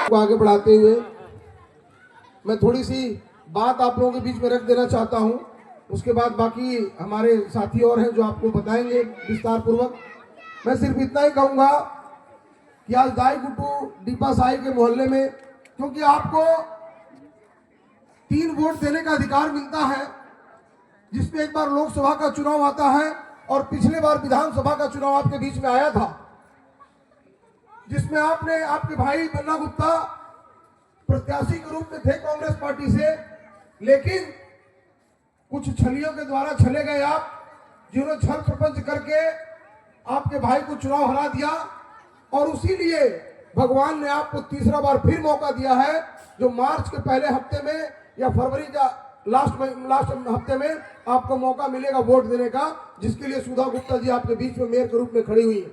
को आगे बढ़ाते हुए मैं थोड़ी सी बात आप लोगों के बीच में रख देना चाहता हूं। उसके बाद बाकी हमारे साथी और हैं जो आपको बताएंगे विस्तार पूर्वक। मैं सिर्फ इतना ही कहूंगा कि आज दाई गुटू डीपा साई के मोहल्ले में, क्योंकि आपको 3 वोट देने का अधिकार मिलता है, जिसमें एक बार लोकसभा का चुनाव आता है और पिछले बार विधानसभा का चुनाव आपके बीच में आया था, जिसमें आपने आपके भाई बन्ना गुप्ता प्रत्याशी के रूप में थे कांग्रेस पार्टी से, लेकिन कुछ छलियों के द्वारा छले गए आप, जिन्होंने छल प्रपंच करके आपके भाई को चुनाव हरा दिया। और उसी लिए भगवान ने आपको तीसरा बार फिर मौका दिया है, जो मार्च के पहले हफ्ते में या फरवरी का लास्ट हफ्ते में आपको मौका मिलेगा वोट देने का, जिसके लिए सुधा गुप्ता जी आपके बीच में मेयर के रूप में खड़ी हुई है।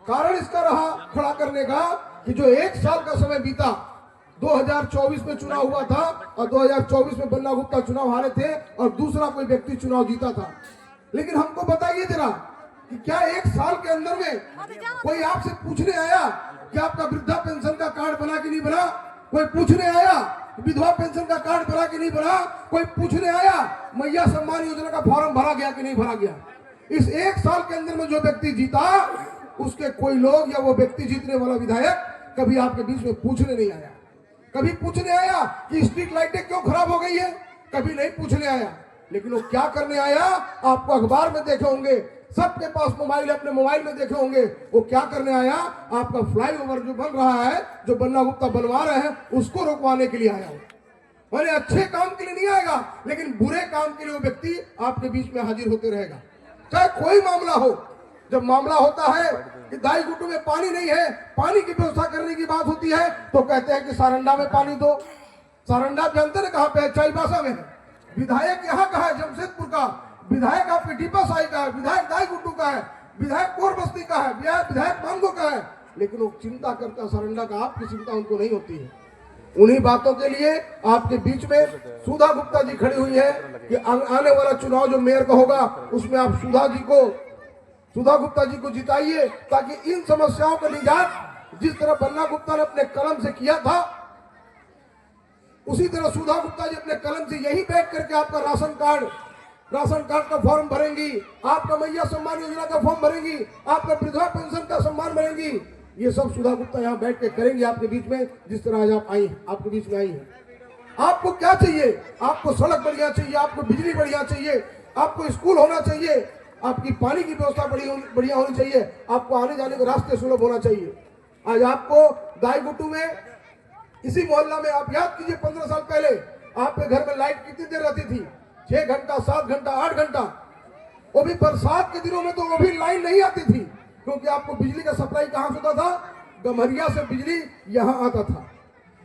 कारण इसका रहा खड़ा करने का कि जो 1 साल का समय बीता, 2024 में चुनाव हुआ था और 2024 में बन्ना गुप्ता चुनाव हारे थे और दूसरा कोई व्यक्ति चुनाव जीता था। लेकिन हमको बताइए जरा कि क्या 1 साल के अंदर में कोई आपसे पूछने आया कि आपका वृद्धा पेंशन का कार्ड बना कि नहीं बना? कोई पूछने आया विधवा पेंशन का कार्ड बना कि नहीं बना? कोई पूछने आया मैया सम्मान योजना का फॉर्म भरा गया कि नहीं भरा गया? इस 1 साल के अंदर में जो व्यक्ति जीता, उसके कोई लोग या वो व्यक्ति जीतने वाला विधायक कभी आपके बीच में पूछने नहीं आया। कभी पूछने आया कि स्ट्रीट लाइटें क्यों खराब हो गई है? कभी नहीं पूछने आया। लेकिन वो क्या करने आया? आपको अखबार में देखे होंगे, सबके पास मोबाइल, अपने मोबाइल में देखे होंगे। वो क्या करने आया? आपका फ्लाईओवर जो बन रहा है, जो बन्ना गुप्ता बनवा रहे हैं, उसको रोकवाने के लिए आया। मैंने अच्छे काम के लिए नहीं आएगा, लेकिन बुरे काम के लिए वो व्यक्ति आपके बीच में हाजिर होते रहेगा, चाहे कोई मामला हो। जब मामला होता है कि दाई गुटू में पानी नहीं है, पानी की व्यवस्था करने की बात होती है, तो कहते हैं कि सारंडा में पानी दो। सारंडा जानते ना कहां पे है? चाईबासा में है। विधायक यहाँ का है, जमशेदपुर का। विधायक आपके डीपा साई का है, विधायक दाई गुटू का है, विधायक कोर बस्ती का है, विधायक मांगो का है। लेकिन वो चिंता करता है सारंडा का, आपकी चिंता उनको नहीं होती है। उन्हीं बातों के लिए आपके बीच में सुधा गुप्ता जी खड़ी हुई है कि आने वाला चुनाव जो मेयर का होगा, उसमें आप सुधा गुप्ता जी को जिताइए, ताकि इन समस्याओं का निजात जिस तरह बन्ना गुप्ता ने अपने कलम से किया था, उसी तरह सुधा गुप्ता जी अपने कलम से यही बैठ करके आपका राशन कार्ड का फॉर्म भरेंगी, आपका मैया सम्मान योजना का फॉर्म भरेंगी, आपका विधवा पेंशन का सम्मान भरेंगी। ये सब सुधा गुप्ता यहाँ बैठ के करेंगे आपके बीच में, जिस तरह आज आप आई हैं, आपके बीच में आई हैं। आपको क्या चाहिए? आपको सड़क बढ़िया चाहिए, आपको बिजली बढ़िया चाहिए, आपको स्कूल होना चाहिए, आपकी पानी की व्यवस्था बढ़िया होनी चाहिए, आपको आने जाने के रास्ते सुलभ होना चाहिए। आज आपको दाई गुटू में, इसी मोहल्ला में, आप याद कीजिए 15 साल पहले आपके घर में लाइट कितनी देर रहती थी? 6 घंटा, 7 घंटा, 8 घंटा। वो भी बरसात के दिनों में तो वो भी लाइन नहीं आती थी, क्योंकि आपको बिजली का सप्लाई कहां से होता था? गम्हरिया से बिजली यहां आता था।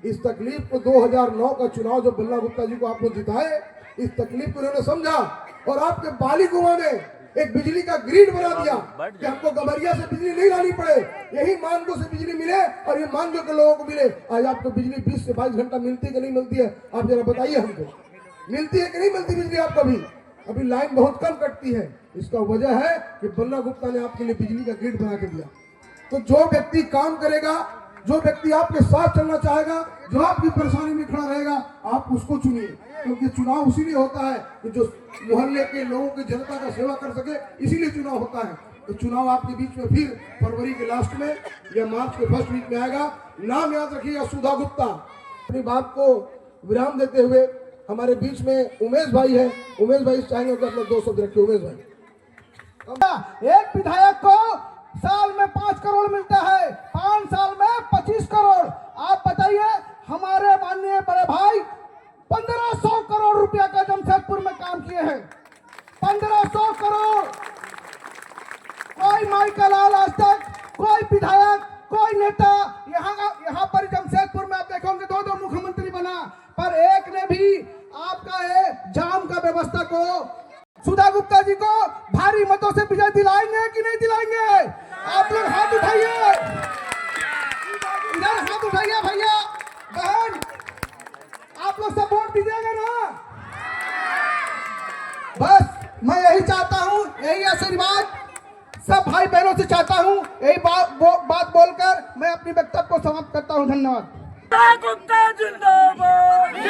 इस तकलीफ को 2009 का चुनाव जब बन्ना गुप्ता जी को आपने जिताए, इस तकलीफ को उन्होंने समझा और आपके बाली कुआं में एक बिजली का ग्रिड बना दिया कि हमको गम्हरिया से बिजली नहीं लानी पड़े, यही मानगो से बिजली मिले और ये मानगो के लोगों को मिले। आज आपको बिजली 20 से 22 घंटा मिलती है कि नहीं मिलती है? आप जरा बताइए हमको, मिलती है कि नहीं मिलती बिजली आपको? अभी लाइन बहुत कम कटती है। इसका वजह है कि बन्ना गुप्ता ने आपके लिए बिजली का ग्रिड बना के दिया। तो जो व्यक्ति काम करेगा, जो व्यक्ति आपके साथ चलना चाहेगा, जो आपकी परेशानी में खड़ा रहेगा, आप उसको चुनिए, क्योंकि चुनाव उसीलिए होता है कि जो मोहल्ले के लोगों की, जनता का सेवा कर सके, इसीलिए चुनाव होता है। तो चुनाव आपके बीच में फिर फरवरी के लास्ट में या मार्च के फर्स्ट वीक में आएगा। नाम याद रखिएगा, सुधा गुप्ता। अपनी बात को विराम देते हुए हमारे बीच में उमेश भाई है। उमेश भाई चाहेंगे कि अपना 2 शब्द रखिए। उमेश भाई। एक विधायक को साल में 5 करोड़ मिलता है, 5 साल में 25 करोड़। आप बताइए, हमारे माननीय बड़े भाई 1500 करोड़ रुपया का जमशेदपुर में काम किए हैं। 1500 करोड़। कोई माइकल लाल आज तक, कोई विधायक, कोई नेता यहाँ पर जमशेदपुर में आप देखोगे 2 मुख्यमंत्री बना, पर एक ने भी आपका जाम का व्यवस्था को, सुधा गुप्ता जी को भारी मतों से विजय दिलाएंगे कि नहीं दिलाएंगे? आप लोग हाथ उठाइए, इधर हाथ उठाइए भैया बहन, आप लोग सब वोट दीजिएगा ना? बस मैं यही चाहता हूँ, यही आशीर्वाद सब भाई बहनों से चाहता हूँ। यही बात बोलकर मैं अपनी वक्तव्य को समाप्त करता हूँ। धन्यवाद। गुप्ता जिंदाबाद